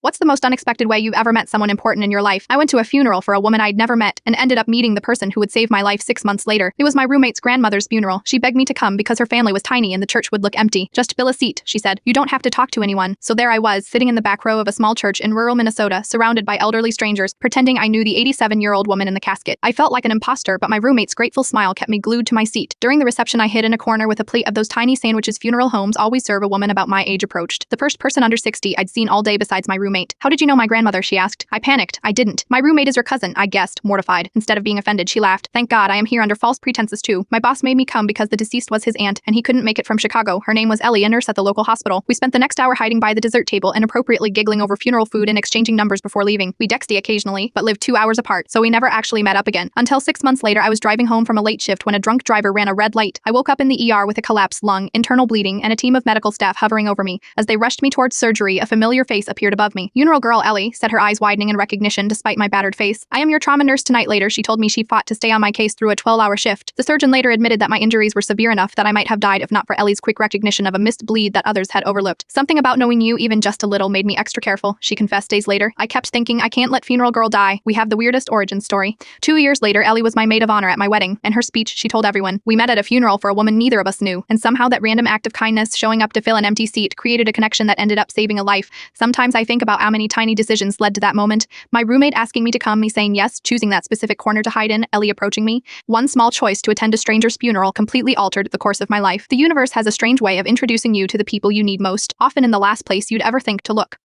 What's the most unexpected way you've ever met someone important in your life? I went to a funeral for a woman I'd never met and ended up meeting the person who would save my life 6 months later. It was my roommate's grandmother's funeral. She begged me to come because her family was tiny and the church would look empty. Just bill a seat, she said. You don't have to talk to anyone. So there I was, sitting in the back row of a small church in rural Minnesota, surrounded by elderly strangers, pretending I knew the 87-year-old woman in the casket. I felt like an imposter, but my roommate's grateful smile kept me glued to my seat. During the reception, I hid in a corner with a plate of those tiny sandwiches funeral homes always serve a woman about my age approached. The first person under 60 I'd seen all day besides my roommate. How did you know my grandmother? She asked. I panicked. I didn't. My roommate is your cousin, I guessed, mortified. Instead of being offended, she laughed. Thank God I am here under false pretenses too. My boss made me come because the deceased was his aunt, and he couldn't make it from Chicago. Her name was Ellie, a nurse at the local hospital. We spent the next hour hiding by the dessert table, inappropriately giggling over funeral food and exchanging numbers before leaving. We dexted occasionally, but lived 2 hours apart, so we never actually met up again. Until 6 months later, I was driving home from a late shift when a drunk driver ran a red light. I woke up in the ER with a collapsed lung, internal bleeding, and a team of medical staff hovering over me. As they rushed me towards surgery, a familiar face appeared above me. Funeral girl Ellie, said, her eyes widening in recognition despite my battered face. I am your trauma nurse tonight. Later, she told me she fought to stay on my case through a 12-hour shift. The surgeon later admitted that my injuries were severe enough that I might have died if not for Ellie's quick recognition of a missed bleed that others had overlooked. Something about knowing you even just a little made me extra careful, she confessed days later. I kept thinking, I can't let funeral girl die. We have the weirdest origin story. 2 years later, Ellie was my maid of honor at my wedding. In her speech, she told everyone, we met at a funeral for a woman neither of us knew, and somehow that random act of kindness, showing up to fill an empty seat, created a connection that ended up saving a life. Sometimes I think about how many tiny decisions led to that moment. My roommate asking me to come, me saying yes, choosing that specific corner to hide in, Ellie approaching me. One small choice to attend a stranger's funeral completely altered the course of my life. The universe has a strange way of introducing you to the people you need most, often in the last place you'd ever think to look.